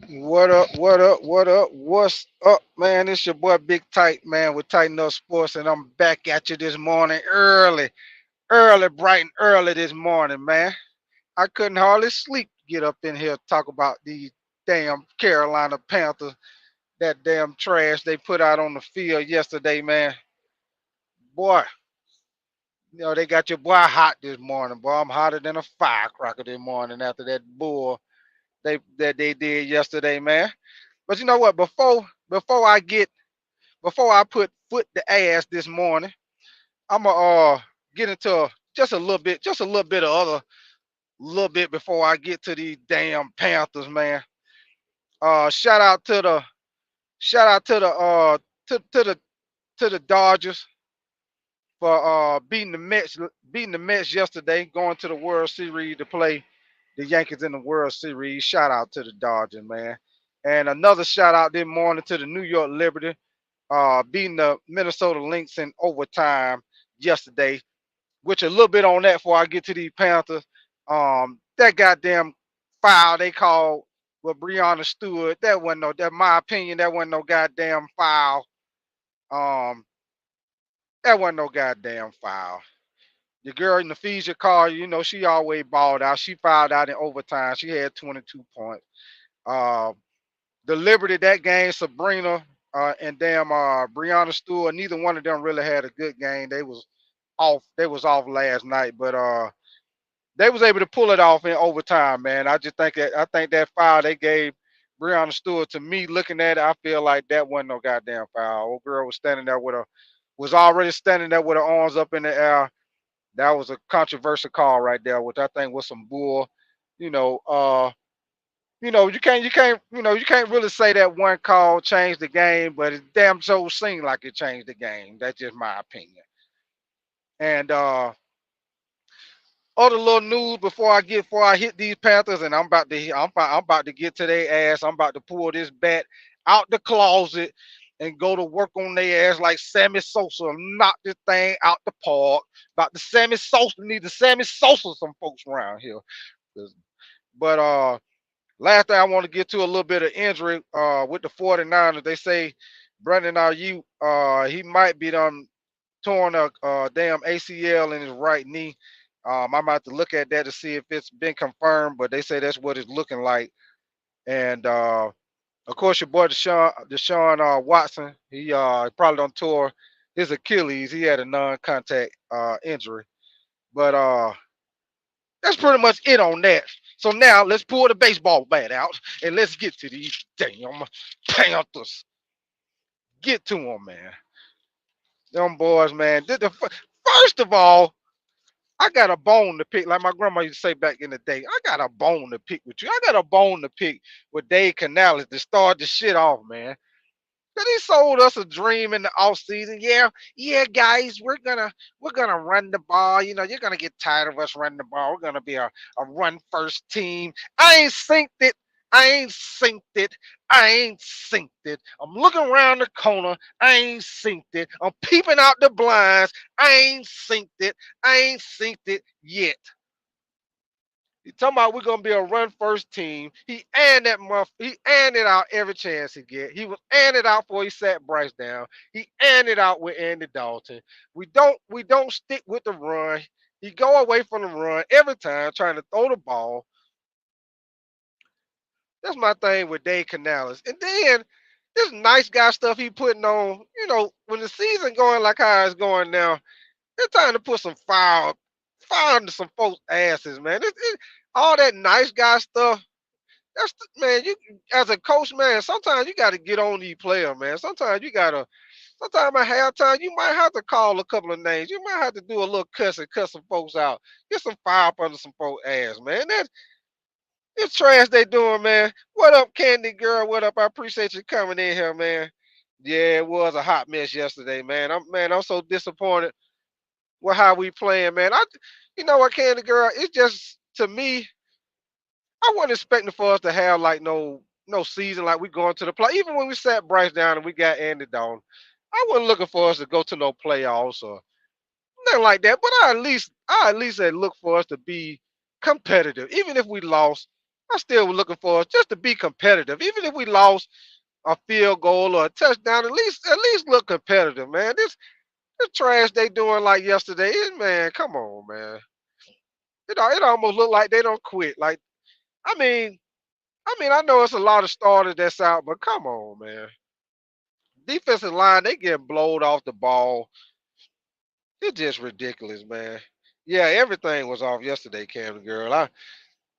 What up? What up? What up? What's up, man? It's your boy Big Tight, man, with Tighten Up Sports, and I'm back at you this morning early, bright and early this morning, man. I couldn't hardly sleep to get up in here to talk about these damn Carolina Panthers, that damn trash they put out on the field yesterday, man. Boy, they got your boy hot this morning, boy. I'm hotter than a firecracker this morning after that bull they did yesterday, man. But you know what? Before I put foot to ass this morning, I'ma get into just a little bit of other little bit before I get to these damn Panthers, man. Shout out to the shout out to the to the Dodgers for beating the Mets yesterday, going to the World Series to play the Yankees in the World Series. Shout out to the Dodgers, man. And another shout out this morning to the New York Liberty, beating the Minnesota Lynx in overtime yesterday. Which a little bit on that before I get to these Panthers. That goddamn foul they called with Breonna Stewart. That my opinion. That wasn't no goddamn foul. Um, that wasn't no goddamn foul. The girl in the Fiji car, she always balled out. She fouled out in overtime. She had 22 points. Uh, the Liberty that game, Sabrina and damn Breonna Stewart. Neither one of them really had a good game. They was off. They was off last night, but they was able to pull it off in overtime, man. I think that foul they gave Breonna Stewart, to me, looking at it, I feel like that wasn't no goddamn foul. Old girl was already standing there with her arms up in the air. That was a controversial call right there, which I think was some bull. You know, uh, you can't really say that one call changed the game, but it damn so seemed like it changed the game. That's just my opinion. And other little news before I hit these Panthers, and I'm about to get to their ass. I'm about to pull this bat out the closet and go to work on their ass like Sammy Sosa and knock this thing out the park. About the Sammy Sosa, need the Sammy Sosa some folks around here. But last thing I want to get to a little bit of injury with the 49ers. They say Brandon Ayuk, he might be done torn a damn ACL in his right knee. I'm about to look at that to see if it's been confirmed, but they say that's what it's looking like. And of course, your boy Deshaun Watson, he probably on tour his Achilles. He had a non-contact injury, but that's pretty much it on that. So now let's pull the baseball bat out and let's get to these damn Panthers. Get to them, man. Them boys, man. First of all, I got a bone to pick, like my grandma used to say back in the day. I got a bone to pick with you. I got a bone to pick with Dave Canales to start the shit off, man. Cause he sold us a dream in the off season. Yeah, yeah, guys, we're gonna run the ball. You're gonna get tired of us running the ball. We're gonna be a run first team. I ain't synced it. I ain't synced it. I ain't synced it. I'm looking around the corner. I ain't synced it. I'm peeping out the blinds. I ain't synced it. I ain't synced it yet. He talking about we're gonna be a run first team. He and it out every chance he get. He was and it out before he sat Bryce down. He and it out with Andy Dalton. We don't stick with the run. He go away from the run every time trying to throw the ball. That's my thing with Dave Canales. And then this nice guy stuff he putting on, when the season going like how it's going now, they're trying to put some fire into some folks' asses, man. All that nice guy stuff. Man. You as a coach, man. Sometimes you got to get on these players, man. Sometimes at halftime, you might have to call a couple of names. You might have to do a little cuss and cuss some folks out. Get some fire up under some folks' ass, man. It's trash they doing, man. What up, Candy Girl? What up? I appreciate you coming in here, man. Yeah, it was a hot mess yesterday, man. I'm so disappointed with how we playing, man. You know what, Candy Girl? It's just to me, I wasn't expecting for us to have like no season like we going to the play. Even when we sat Bryce down and we got Andy down, I wasn't looking for us to go to no playoffs or nothing like that. But I at least had looked for us to be competitive, even if we lost. I still was looking for us just to be competitive. Even if we lost a field goal or a touchdown, at least look competitive, man. This trash they doing like yesterday, man. Come on, man. It almost looked like they don't quit. Like I mean, I know it's a lot of starters that's out, but come on, man. Defensive line, they get blowed off the ball. It's just ridiculous, man. Yeah, everything was off yesterday, Cam girl.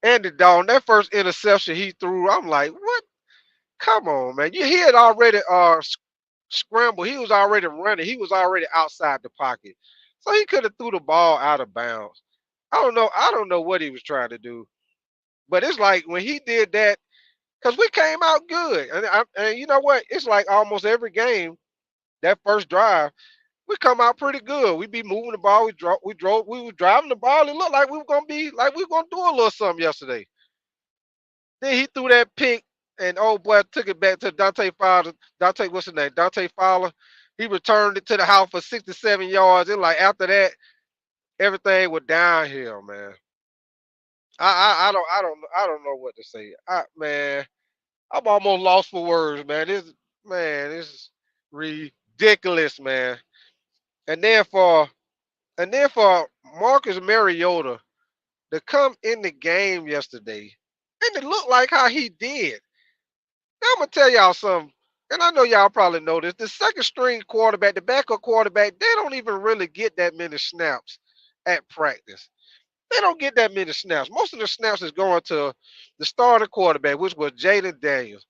Andy Dalton, that first interception he threw, I'm like, what? Come on, man. He had already scrambled. He was already running. He was already outside the pocket. So he could have threw the ball out of bounds. I don't know. I don't know what he was trying to do. But it's like when he did that, because we came out good. And you know what? It's like almost every game, that first drive, we come out pretty good. We be moving the ball. We were driving the ball. It looked like we were gonna be like we were gonna do a little something yesterday. Then he threw that pick, and old boy took it back to Dante Fowler. Dante, what's his name? Dante Fowler. He returned it to the house for 67 yards. And like after that, everything was downhill, man. I don't know what to say. Man, I'm almost lost for words, man. This is ridiculous, man. And then for Marcus Mariota to come in the game yesterday, and it looked like how he did. Now I'm gonna tell y'all something, and I know y'all probably know this. The second string quarterback, the backup quarterback, they don't even really get that many snaps at practice. They don't get that many snaps. Most of the snaps is going to the starting quarterback, which was Jaden Daniels.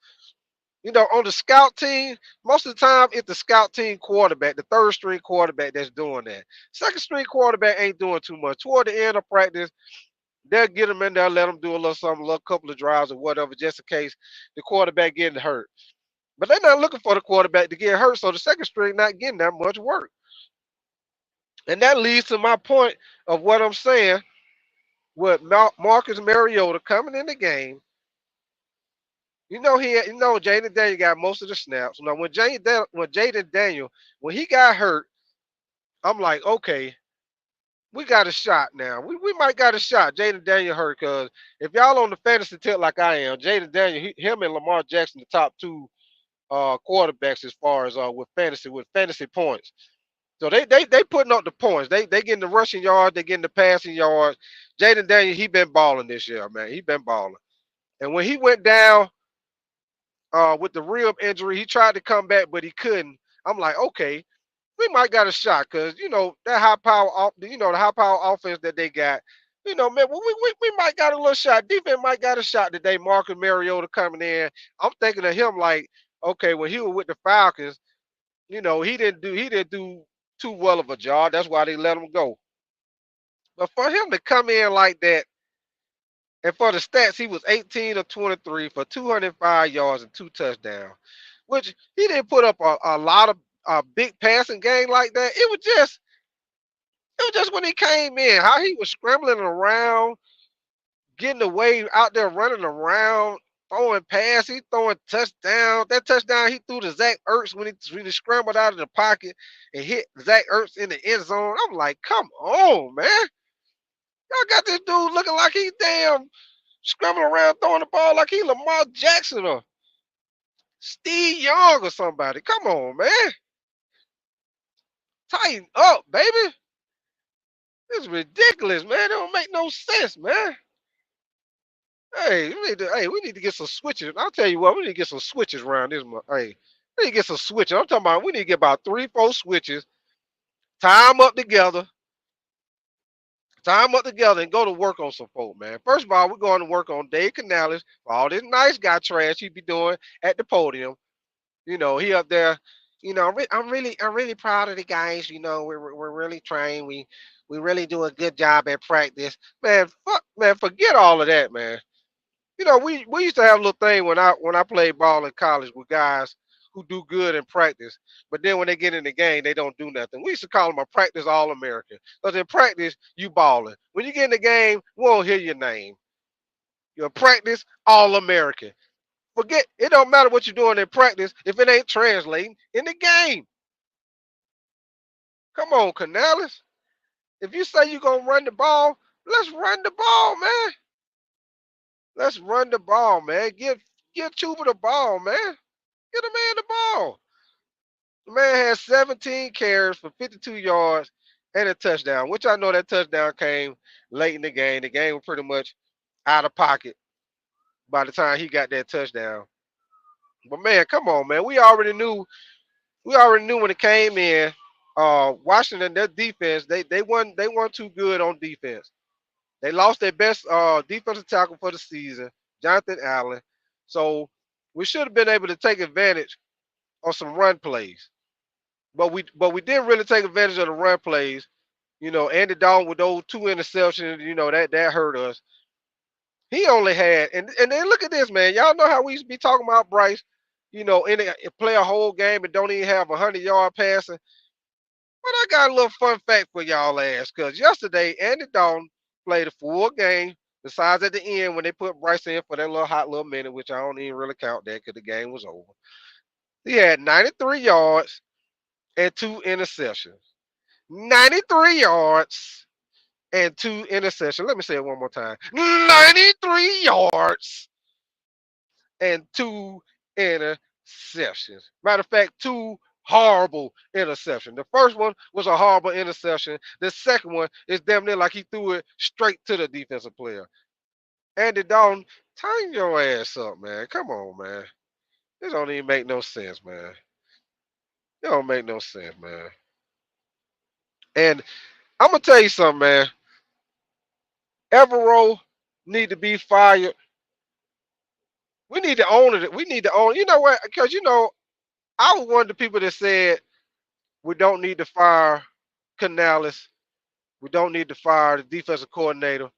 You know, on the scout team, most of the time it's the scout team quarterback, the third string quarterback that's doing that. Second string quarterback ain't doing too much. Toward the end of practice, they'll get them in there, let them do a little something, a little couple of drives or whatever, just in case the quarterback getting hurt. But they're not looking for the quarterback to get hurt, so the second string not getting that much work. And that leads to my point of what I'm saying with Marcus Mariota coming in the game. Jaden Daniel got most of the snaps. Now when Jaden Daniel when he got hurt, I'm like, okay, we got a shot now. We might got a shot. Jaden Daniel hurt because if y'all on the fantasy tip like I am, Jaden Daniel, him and Lamar Jackson, the top two quarterbacks as far as with fantasy points. So they putting up the points. They getting the rushing yards, they getting the passing yards. Jaden Daniel, he been balling this year, man. He been balling. And when he went down with the rib injury, he tried to come back, but he couldn't. I'm like, okay, we might got a shot because that the high power offense that they got. Man, we might got a little shot. Defense might got a shot today. Marcus Mariota coming in. I'm thinking of him like, okay, when he was with the Falcons, he didn't do too well of a job. That's why they let him go. But for him to come in like that, and for the stats, he was 18 of 23 for 205 yards and two touchdowns, which he didn't put up a lot of a big passing game like that. It was just when he came in, how he was scrambling around, getting away out there running around, throwing passes, he throwing touchdowns. That touchdown he threw to Zach Ertz when he really scrambled out of the pocket and hit Zach Ertz in the end zone. I'm like, come on, man. Y'all got this dude looking like he damn scrambling around throwing the ball like he Lamar Jackson or Steve Young or somebody. Come on, man. Tighten up, baby. This is ridiculous, man. It don't make no sense, man. Hey, we need to get some switches. I'll tell you what, we need to get some switches around this month. Hey, we need to get some switches. I'm talking about we need to get about 3, 4 switches, tie them up together, and go to work on some folk, man. First of all, we're going to work on Dave Canales for all this nice guy trash he be doing at the podium. He up there. I'm really proud of the guys. We're really trying. We really do a good job at practice, man. Man, forget all of that, man. We used to have a little thing when I played ball in college with guys who do good in practice, but then when they get in the game, they don't do nothing. We used to call them a practice All American because in practice you balling. When you get in the game, we won't hear your name. You're a practice All American. Forget it. Don't matter what you're doing in practice if it ain't translating in the game. Come on, Canales. If you say you're gonna run the ball, let's run the ball, man. Let's run the ball, man. Get Chuba the ball, man. Get a man the ball. The man had 17 carries for 52 yards and a touchdown, which I know that touchdown came late in the game. The game was pretty much out of pocket by the time he got that touchdown. But man, come on, man. We already knew when it came in. Washington, their defense, they weren't too good on defense. They lost their best defensive tackle for the season, Jonathan Allen. So we should have been able to take advantage of some run plays. But we didn't really take advantage of the run plays. Andy Dalton with those two interceptions, that hurt us. He only had and then look at this, man. Y'all know how we used to be talking about Bryce, play a whole game and don't even have 100-yard passing. But I got a little fun fact for y'all ass, because yesterday Andy Dalton played a full game. Besides at the end when they put Bryce in for that little hot little minute, which I don't even really count that because the game was over. He had 93 yards and two interceptions. 93 yards and two interceptions. Let me say it one more time. 93 yards and two interceptions. Matter of fact, two horrible interceptions. The first one was a horrible interception. The second one is damn near like he threw it straight to the defensive player. Andy Dalton, tighten your ass up, man. Come on, man. This don't even make no sense, man. It don't make no sense, man. And I'm gonna tell you something, man. Evero need to be fired. We need to own it. We need to own. You know what? Because I was one of the people that said we don't need to fire Canales. We don't need to fire the defensive coordinator.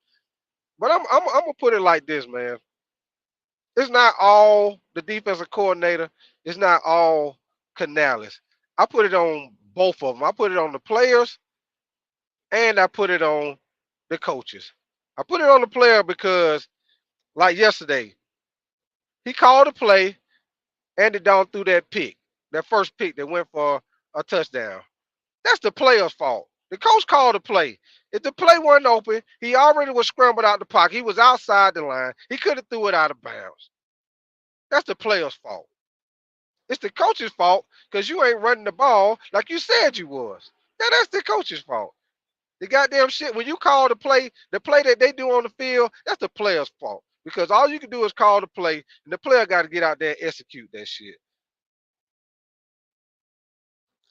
But I'm gonna put it like this, man. It's not all the defensive coordinator. It's not all Canales. I put it on both of them. I put it on the players and I put it on the coaches. I put it on the player because, like yesterday, he called a play and it down through that pick, that first pick that went for a touchdown. That's the player's fault. The coach called the play. If the play wasn't open, he already was scrambled out the pocket. He was outside the line. He could have threw it out of bounds. That's the player's fault. It's the coach's fault because you ain't running the ball like you said you was. Now that's the coach's fault. The goddamn shit when you call the play that they do on the field, that's the player's fault. Because all you can do is call the play, and the player got to get out there and execute that shit.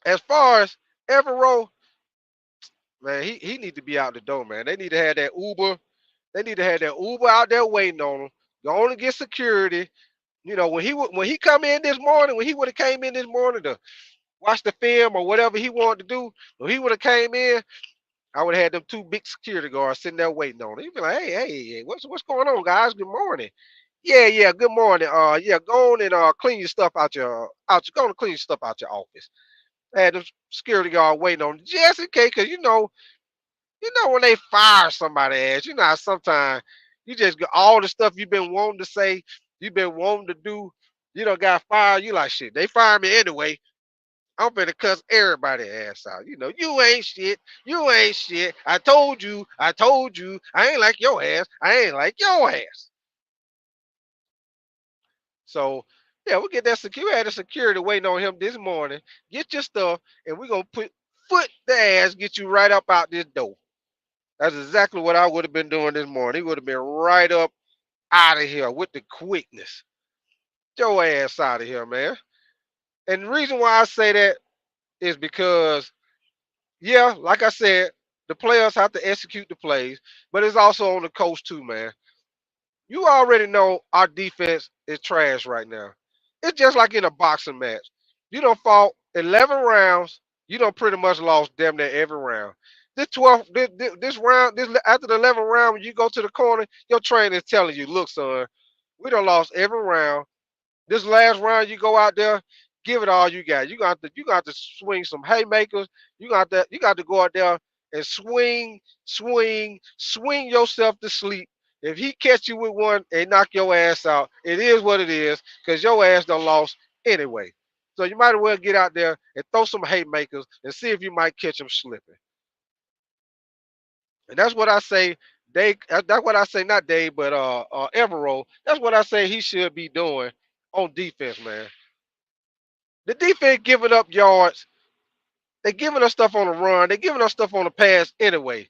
As far as Evero, man, he need to be out the door, man. They need to have that Uber. They need to have that Uber out there waiting on him. Go on and get security. When he come in this morning, when he would have came in this morning to watch the film or whatever he wanted to do, when he would have came in, I would have had them two big security guards sitting there waiting on him. He'd be like, hey, what's going on, guys? Good morning. Yeah, good morning. Yeah, go on and clean your stuff go on and clean your stuff out your office. I had the security guard waiting on just in case, because when they fire somebody ass, how sometimes you just get all the stuff you've been wanting to say, you've been wanting to do, got fired. You like shit. They fired me anyway. I'm finna cuss everybody ass out. You ain't shit. You ain't shit. I told you. I told you. I ain't like your ass. I ain't like your ass. So yeah, we get that security. We had the security waiting on him this morning. Get your stuff, and we're gonna put foot the ass, get you right up out this door. That's exactly what I would have been doing this morning. He would have been right up out of here with the quickness. Get your ass out of here, man. And the reason why I say that is because, yeah, like I said, the players have to execute the plays, but it's also on the coach too, man. You already know our defense is trash right now. It's just like in a boxing match. You don't fought 11 rounds. You don't pretty much lost damn near every round. This 12th, this round, after the 11th round, when you go to the corner, your trainer is telling you, look, son, we done lost every round. This last round, you go out there, give it all you got. You got to swing some haymakers. You got to go out there and swing yourself to sleep. If he catch you with one and knock your ass out, it is what it is, because your ass done lost anyway. So you might as well get out there and throw some haymakers and see if you might catch him slipping. And that's what I say. That's what I say, not Dave, but Evero. That's what I say he should be doing on defense, man. The defense giving up yards. They giving us stuff on the run. They giving us stuff on the pass anyway.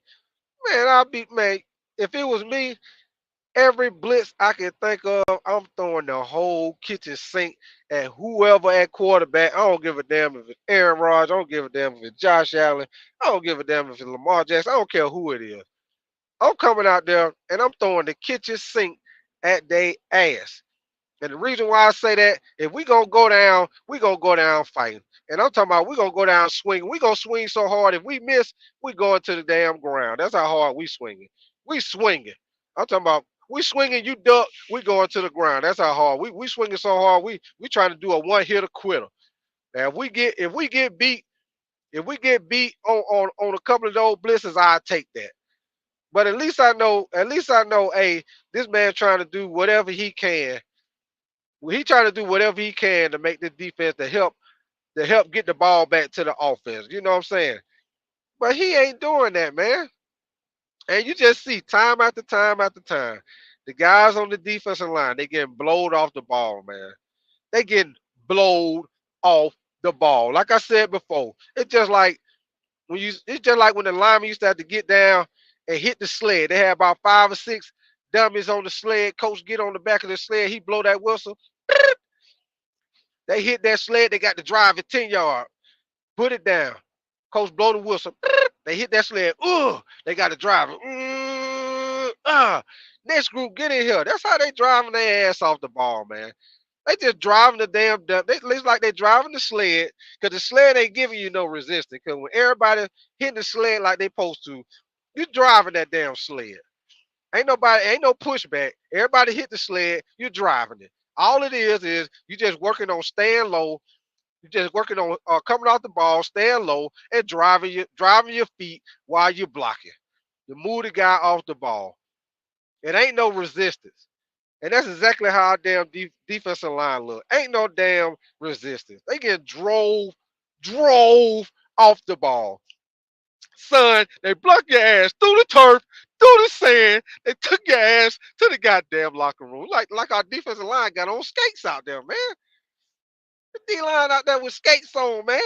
Man, man. If it was me, every blitz I can think of, I'm throwing the whole kitchen sink at whoever at quarterback. I don't give a damn if it's Aaron Rodgers. I don't give a damn if it's Josh Allen. I don't give a damn if it's Lamar Jackson. I don't care who it is. I'm coming out there and I'm throwing the kitchen sink at they ass. And the reason why I say that, if we gonna go down, we gonna go down fighting. And I'm talking about we gonna go down swinging. We gonna swing so hard. If we miss, we going to the damn ground. That's how hard we swinging. We swinging. I'm talking about we swinging. You duck. We going to the ground. That's how hard we swinging so hard. We trying to do a one hitter quitter. Now if we get beat, if we get beat on a couple of those blitzes, I take that. But at least I know, hey, this man trying to do whatever he can. He trying to do whatever he can to make the defense to help get the ball back to the offense. You know what I'm saying? But he ain't doing that, man. And you just see time after time after time, the guys on the defensive line, they getting blowed off the ball, man. They getting blowed off the ball. Like I said before, it's just like when the lineman used to have to get down and hit the sled. They had about 5 or 6 dummies on the sled. Coach get on the back of the sled, he blow that whistle. They hit that sled, they got to drive it 10 yards. Put it down. Coach blow the whistle. They hit that sled. They got to drive it. Next group, get in here. That's how they driving their ass off the ball, man. They just driving the damn. They looks like they driving the sled because the sled ain't giving you no resistance. Because when everybody hitting the sled like they supposed to, you driving that damn sled. Ain't no pushback. Everybody hit the sled. You're driving it. All it is you just working on staying low. You just working on coming off the ball, staying low, and driving your feet while you're blocking. You move the guy off the ball. It ain't no resistance. And that's exactly how our damn defensive line look. Ain't no damn resistance. They get drove off the ball. Son, they block your ass through the turf, through the sand. They took your ass to the goddamn locker room. Like our defensive line got on skates out there, man. The D line out there with skates on, man.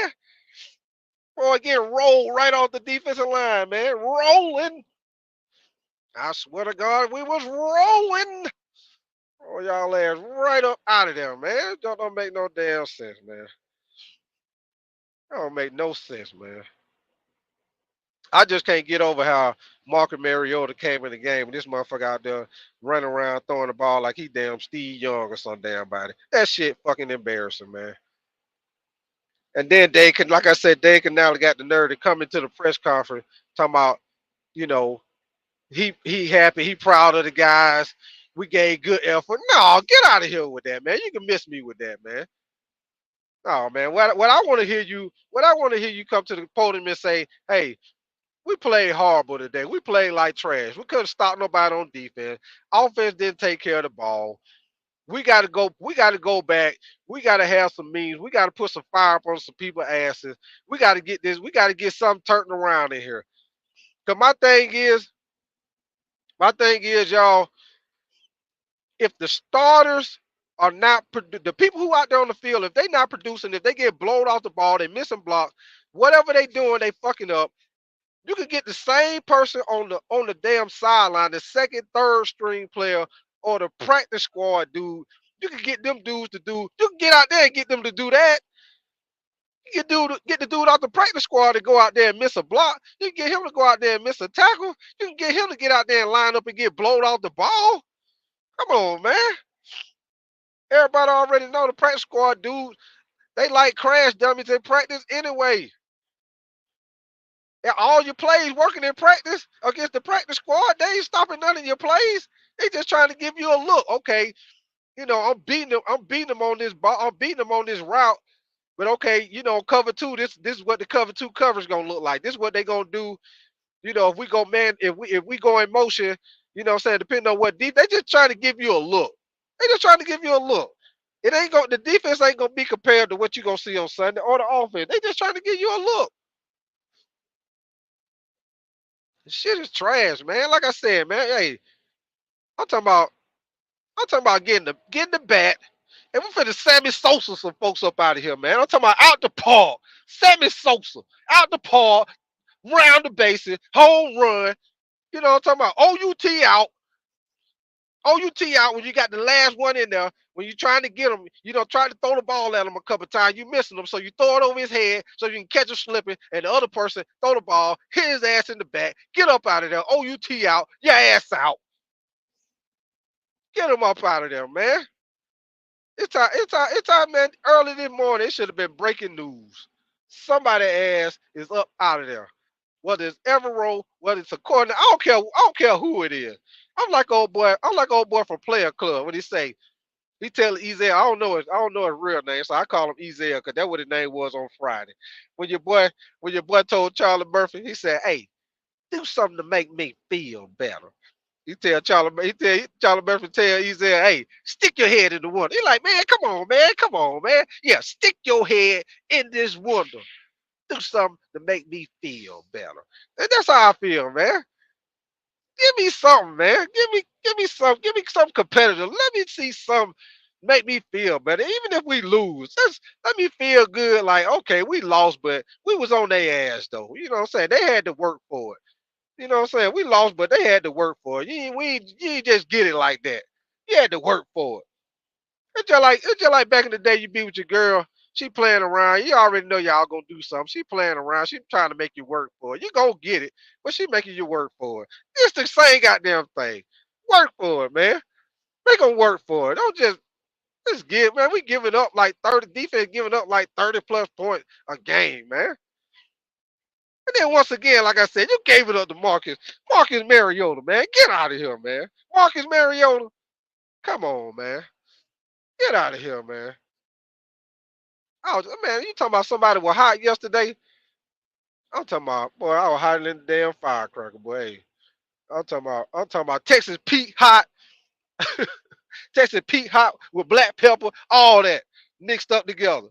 Boy, getting rolled right off the defensive line, man. Rolling. I swear to God, we was rolling. Oh, y'all ass right up out of there, man. Don't make no damn sense, man. That don't make no sense, man. I just can't get over how Marcus Mariota came in the game and this motherfucker out there running around throwing the ball like he damn Steve Young or some damn body. That shit fucking embarrassing, man. And then like I said, Dave Canale got the nerve to come into the press conference talking about, you know, he happy, he proud of the guys. We gave good effort. No, get out of here with that, man. You can miss me with that, man. Oh man, what I want to hear you come to the podium and say, hey, we played horrible today. We played like trash. We couldn't stop nobody on defense. Offense didn't take care of the ball. We gotta go. We gotta go back. We gotta have some means. We gotta put some fire up on some people's asses. We gotta get this. We gotta get something turned around in here. Cause my thing is, y'all, if the starters are not the people who out there on the field, if they not producing, if they get blown off the ball, they missing blocks, whatever they doing, they fucking up. You could get the same person on the damn sideline, the second, third string player, or the practice squad dude. You can get them dudes to do. You can get out there and get them to do that. You can get the dude out the practice squad to go out there and miss a block. You can get him to go out there and miss a tackle. You can get him to get out there and line up and get blown off the ball. Come on, man. Everybody already know the practice squad dudes. They like crash dummies in practice anyway. And all your plays working in practice against the practice squad, they ain't stopping none of your plays. They just trying to give you a look. Okay, I'm beating them. I'm beating them on this ball. I'm beating them on this route. But okay, cover two. This is what the cover two coverage gonna look like. This is what they gonna do. If we go man, if we go in motion, what I'm saying, depending on what deep, they just trying to give you a look. They just trying to give you a look. The defense ain't gonna be compared to what you gonna see on Sunday or the offense. They just trying to give you a look. Shit is trash, man. Like I said, man. Hey, I'm talking about I'm talking about getting the bat. And we finna Sammy Sosa some folks up out of here, man. I'm talking about out the park. Sammy Sosa. Out the park, round the bases, home run. You know what I'm talking about? OUT out when you got the last one in there. When you're trying to get him, try to throw the ball at him a couple times. You missing him, so you throw it over his head so you can catch him slipping, and the other person throw the ball, hit his ass in the back, get up out of there. OUT out, your ass out. Get him up out of there, man. It's time, man. Early this morning, it should have been breaking news. Somebody ass is up out of there. Whether it's Evero, whether it's a corner, I don't care who it is. I'm like old boy from Player Club when he tell Ezel, I don't know his real name, so I call him Ezel because that's what his name was on Friday. When your boy when your boy told Charlie Murphy, he said, "Hey, do something to make me feel better." Charlie Murphy tell Ezel, "Hey, stick your head in the window." He like, "Man, come on, man. Yeah, stick your head in this window. Do something to make me feel better." And that's how I feel, man. Give me something, man. Give me some competitive. Let me see some make me feel better. Even if we lose, just let me feel good. Like, okay, we lost, but we was on their ass though. You know what I'm saying? They had to work for it. You know what I'm saying? We lost, but they had to work for it. You ain't just get it like that. You had to work for it. It's just like back in the day you be with your girl, she playing around. You already know y'all gonna do something. She playing around, she trying to make you work for it. You gonna get it, but she making you work for it. It's the same goddamn thing. Work for it, man. Make them work for it. Don't just give, man. We giving up like 30 defense giving up like 30 plus points a game, man. And then once again, like I said, you gave it up to Marcus Mariota, man. Get out of here, man. Marcus Mariota, come on, man. Get out of here, man. Man, you talking about somebody was hot yesterday? I'm talking about, boy, I was hotter than the damn firecracker, boy. Hey, I'm talking about Texas Pete hot, Texas Pete hot with black pepper, all that mixed up together.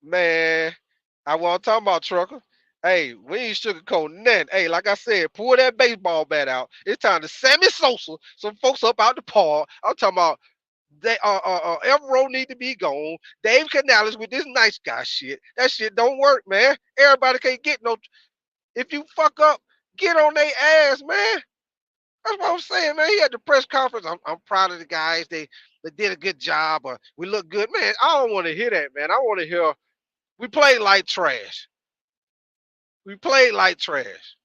Man, I wasn't talking about trucker. Hey, we ain't sugarcoating nothing. Hey, like I said, pull that baseball bat out. It's time to Sammy Sosa, some folks up out the park. I'm talking about Evero need to be gone. Dave Canales with this nice guy shit. That shit don't work, man. Everybody can't get no. If you fuck up, get on their ass, man. That's what I'm saying, man. He had the press conference. I'm proud of the guys. They did a good job. We look good, man. I don't want to hear that, man. I want to hear we played like trash. We played like trash.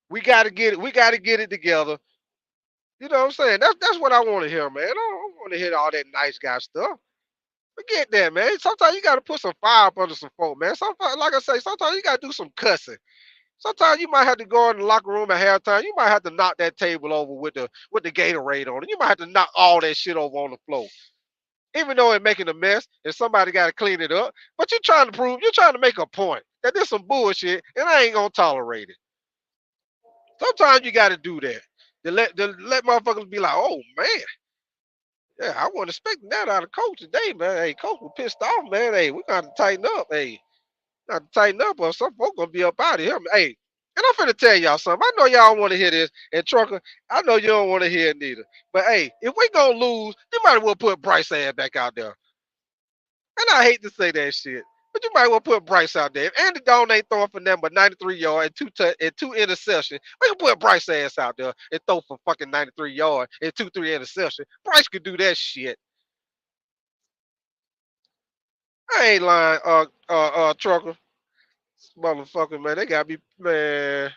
We got to get it. We got to get it together. You know what I'm saying? That's what I want to hear, man. I don't want to hear all that nice guy stuff. Forget that, man. Sometimes you got to put some fire up under some folk, man. Sometimes, like I say, sometimes you got to do some cussing. Sometimes you might have to go in the locker room at halftime. You might have to knock that table over with the Gatorade on it. You might have to knock all that shit over on the floor. Even though it's making a mess and somebody got to clean it up. But you're trying to make a point that there's some bullshit and I ain't gonna tolerate it. Sometimes you got to do that. To let motherfuckers be like, oh man, yeah, I wasn't expecting that out of coach today, man. Hey, coach was pissed off, man. Hey, we got to tighten up. Hey, got to tighten up, or some folks gonna be up out of here. Hey, and I'm finna tell y'all something. I know y'all want to hear this, and Trucker, I know you don't want to hear it neither. But hey, if we gonna lose, you might as well put Bryce ass back out there. And I hate to say that shit, but you might as well put Bryce out there. If Andy Dalton ain't throwing for them but 93 yards and two interceptions, we can put Bryce ass out there and throw for fucking 93 yards and 2 3 interceptions. Bryce could do that shit. I ain't lying, Trucker. Motherfucker, man, they gotta be, man.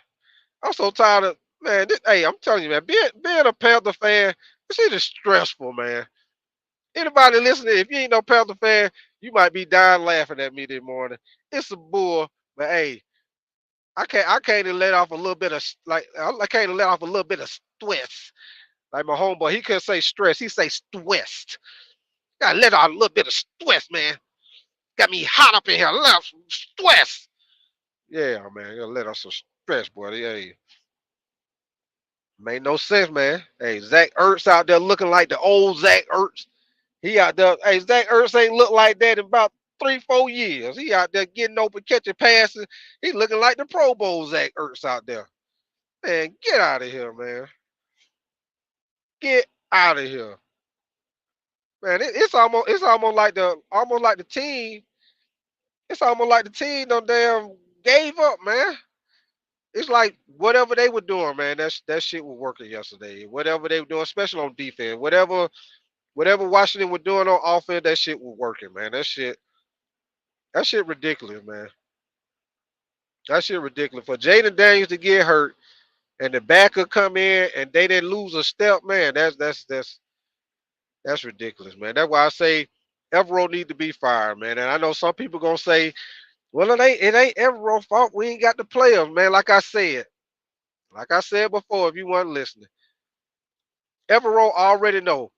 I'm so tired of, man. Hey, I'm telling you, man, being a Panther fan, this shit is stressful, man. Anybody listening, if you ain't no Panther fan, you might be dying laughing at me this morning. It's a bull, but hey, I can't even let off a little bit of I can't even let off a little bit of stress. Like my homeboy, he couldn't say stress, he say stressed. Gotta let out a little bit of stress, man. Got me hot up in here. Let off some stress. Yeah, man, gotta let off some stress, boy. Hey, made no sense, man. Hey, Zach Ertz out there looking like the old Zach Ertz. He out there. Hey, Zach Ertz ain't look like that in about 3, 4 years. He out there getting open, catching passes. He looking like the Pro Bowl Zach Ertz out there. Man, get out of here, man. Get out of here, man. It's almost like the team. It's almost like the team done damn gave up, man. It's like whatever they were doing, man. That shit was working yesterday. Whatever they were doing, especially on defense, whatever Washington was doing on offense, that shit was working, man. That shit ridiculous, man. That shit ridiculous. For Jaden Daniels to get hurt and the backer come in and they didn't lose a step, man. That's ridiculous, man. That's why I say Evero need to be fired, man. And I know some people gonna say, well, it ain't Evero's fault. We ain't got the players, man. Like I said before, if you weren't listening, Evero already know.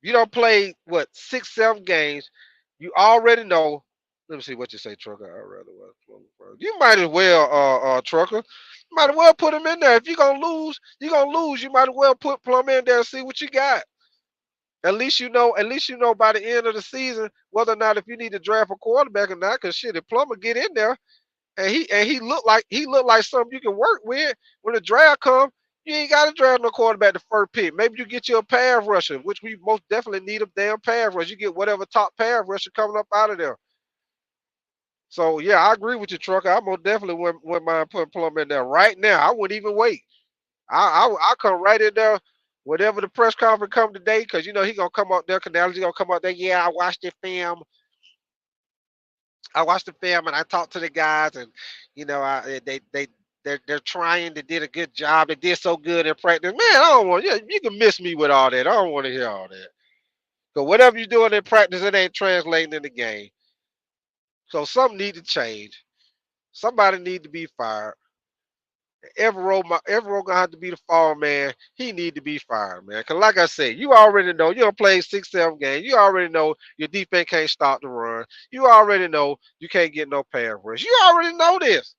You don't play what 6, 7 games. You already know. Let me see what you say, Trucker. I rather you might as well, Trucker. You might as well put him in there. If you're gonna lose, you're gonna lose. You might as well put Plum in there and see what you got. At least you know. At least you know by the end of the season whether or not if you need to draft a quarterback or not. Cause shit, if Plummer get in there and he looked like something you can work with when the draft comes. You ain't got to draft no quarterback the first pick. Maybe you get you a pass rusher, which we most definitely need a damn pass rusher. You get whatever top pass rusher coming up out of there. So yeah, I agree with you, Trucker. I most definitely wouldn't mind putting Plum in there right now. I wouldn't even wait. I come right in there. Whatever the press conference come today, because you know he gonna come up there. Canales gonna come up there. Yeah, I watched the film and I talked to the guys, and you know, they're trying. They did a good job. They did so good in practice. Man, I don't want you can miss me with all that. I don't want to hear all that. Cause whatever you're doing in practice, it ain't translating in the game. So something need to change. Somebody need to be fired. Everett gonna have to be the fall man. He need to be fired, man. Cause like I said, you already know you don't play 6, 7 games. You already know your defense can't stop the run. You already know you can't get no pass rush. You already know this.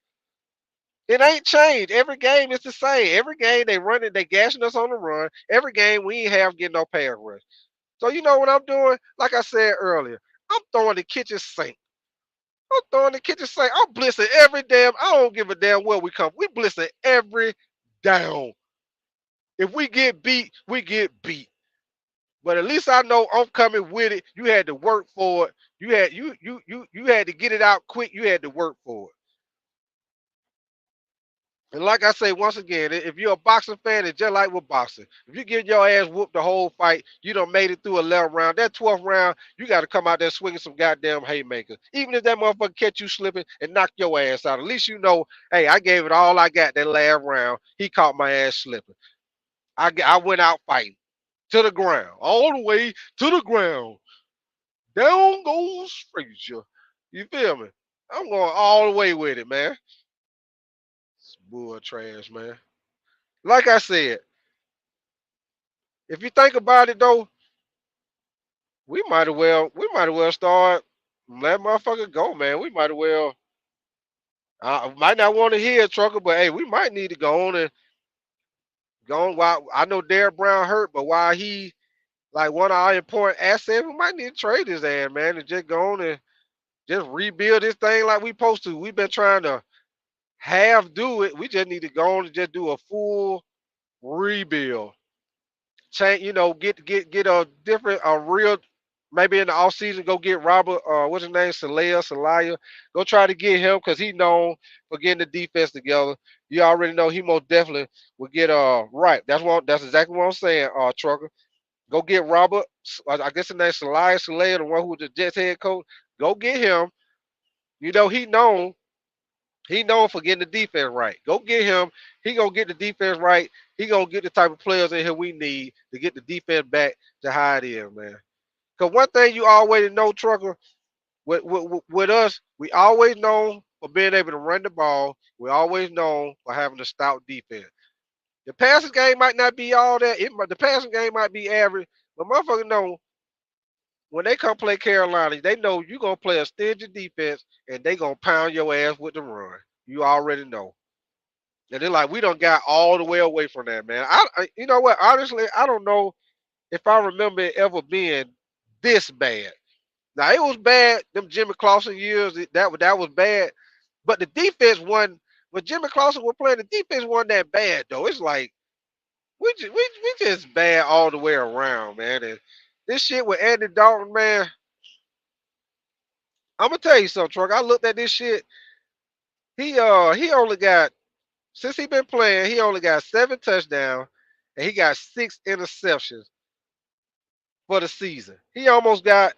It ain't changed. Every game is the same. Every game they running, they gashing us on the run. Every game we ain't have getting no pass rush. So you know what I'm doing? Like I said earlier, I'm throwing the kitchen sink. I'm throwing the kitchen sink. I'm blitzing every damn. I don't give a damn where we come. We blitzing every down. If we get beat, we get beat. But at least I know I'm coming with it. You had to work for it. You had to get it out quick. You had to work for it. And like I say once again, if you're a boxing fan, it's just like with boxing. If you get your ass whooped the whole fight, you done made it through 11 round. That 12th round, you got to come out there swinging some goddamn haymakers. Even if that motherfucker catch you slipping and knock your ass out, at least you know, hey, I gave it all I got that last round. He caught my ass slipping. I went out fighting to the ground, all the way to the ground. Down goes Frazier. You feel me? I'm going all the way with it, man. It's bull trash, man. Like I said, if you think about it though, we might as well start let motherfucker go, man. We might as well. I might not want to hear it, trucker, but hey, we might need to go on and go on. While I know Derek Brown hurt, but while he like one of our important assets, we might need to trade his ass, man, and just go on and just rebuild this thing like we supposed to. We've been trying to half do it. We just need to go on and just do a full rebuild. Change, get a different, a real. Maybe in the off season, go get Robert. What's his name? Salaya. Go try to get him because he known for getting the defense together. You already know he most definitely will get right. That's exactly what I'm saying. Trucker, go get Robert. I guess his name Salaya, the one who was the Jets head coach. Go get him. You know he known for getting the defense right. Go get him. He gonna get the defense right. He gonna get the type of players in here we need to get the defense back to how it is, man. Cause one thing you always know, trucker, with us, we always known for being able to run the ball. We always known for having a stout defense. The passing game might not be all that. The passing game might be average, but motherfuckers know when they come play Carolina, they know you gonna play a stingy defense and they gonna pound your ass with the run. You already know. And they're like, we don't got all the way away from that, man. You know what? Honestly, I don't know if I remember it ever being this bad. Now it was bad. Them Jimmy Clausen years, that was bad. But the defense won when Jimmy Clausen was playing. The defense wasn't that bad though. It's like we just bad all the way around, man. And this shit with Andy Dalton, man. I'm gonna tell you something, Truck. I looked at this shit. He only got since he been playing, he only got 7 touchdowns and he got 6 interceptions for the season. He almost right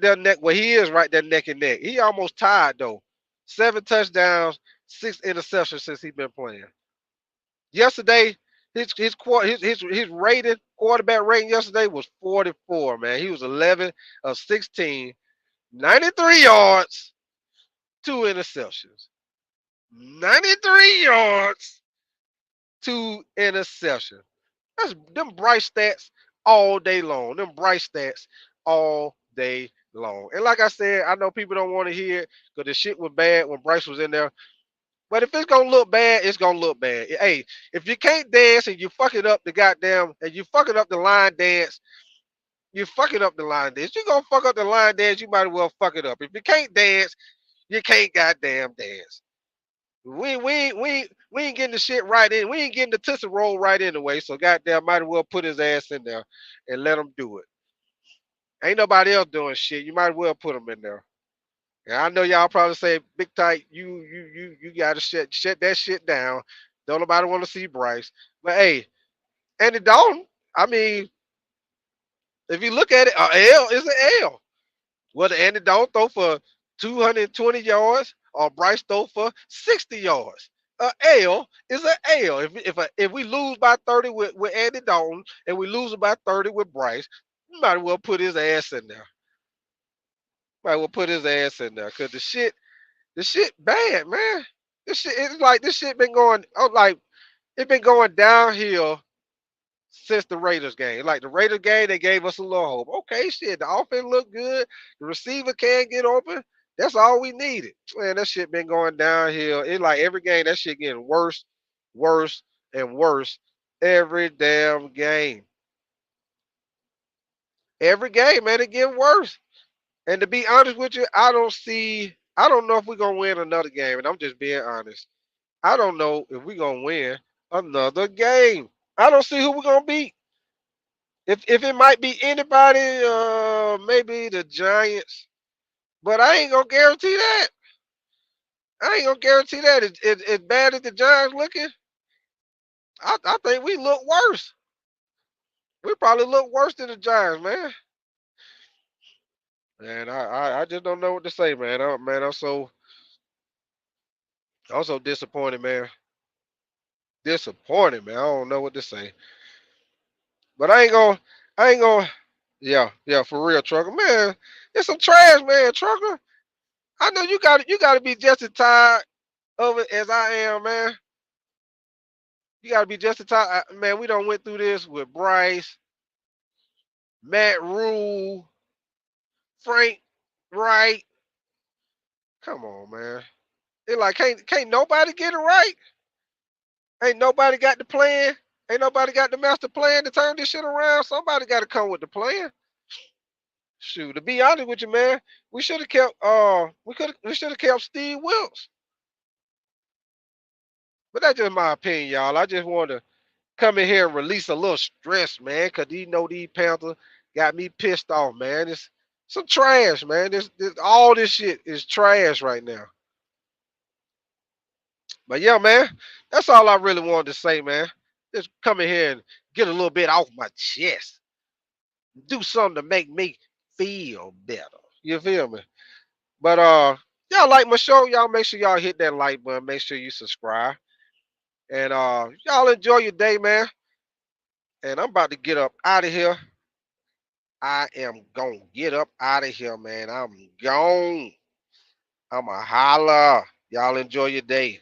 there neck. Well, he is right there neck and neck. He almost tied though. 7 touchdowns, 6 interceptions since he been playing. Yesterday, his rating, quarterback rating yesterday was 44. Man, he was 11 of 16, 93 yards, 2 interceptions. 93 yards, 2 interceptions. That's them Bryce stats all day long. Them Bryce stats all day long. And like I said, I know people don't want to hear it because the shit was bad when Bryce was in there. But if it's gonna look bad, it's gonna look bad. Hey, if you can't dance and you fucking up the goddamn and you fucking up the line dance, you fucking up the line dance. You gonna fuck up the line dance, you might as well fuck it up. If you can't dance, you can't goddamn dance. We ain't getting the shit right in. We ain't getting the Tootsie Roll right anyway. So goddamn, might as well put his ass in there and let him do it. Ain't nobody else doing shit. You might as well put him in there. And I know y'all probably say, Big Tight, you gotta shut that shit down. Don't nobody want to see Bryce. But hey, Andy Dalton, I mean, if you look at it, a L is an L. Whether Andy Dalton throw for 220 yards or Bryce throw for 60 yards. A L is an L. If we lose by 30 with Andy Dalton and we lose by 30 with Bryce, you might as well put his ass in there. Might as well put his ass in there. Cause the shit bad, man. This shit it's like this shit been going like it been going downhill since the Raiders game. Like the Raiders game, they gave us a little hope. Okay, shit, the offense looked good. The receiver can't get open. That's all we needed. Man, that shit been going downhill. It's like every game that shit getting worse, worse, and worse. Every damn game. Every game, man, it getting worse. And to be honest with you, I don't know if we're gonna win another game. And I'm just being honest. I don't know if we're gonna win another game. I don't see who we're gonna beat. If it might be anybody, maybe the Giants, but I ain't gonna guarantee that. I ain't gonna guarantee that. As bad as the Giants looking, I think we look worse. We probably look worse than the Giants, man. And I just don't know what to say, man. I'm so disappointed, man. Disappointed, man. I don't know what to say. But I ain't gonna yeah, for real, trucker. Man, it's some trash, man, trucker. I know you gotta be just as tired of it as I am, man. You gotta be just as tired. Man, we done went through this with Bryce, Matt Rule, Frank Wright. Come on, man. It like can't nobody get it right. Ain't nobody got the plan. Ain't nobody got the master plan to turn this shit around. Somebody got to come with the plan. Shoot, to be honest with you, man, we should have kept Steve Wilkes. But that's just my opinion, y'all. I just want to come in here and release a little stress, man, because these Panthers got me pissed off, man. It's some trash, man. This all this shit is trash right now. But yeah, man, that's all I really wanted to say, man. Just come in here and get a little bit off my chest. Do something to make me feel better. You feel me? But y'all like my show, y'all make sure y'all hit that like button. Make sure you subscribe. And y'all enjoy your day, man. And I'm about to get up out of here. I am gonna get up out of here, man. I'm gone. I'm a holla. Y'all enjoy your day.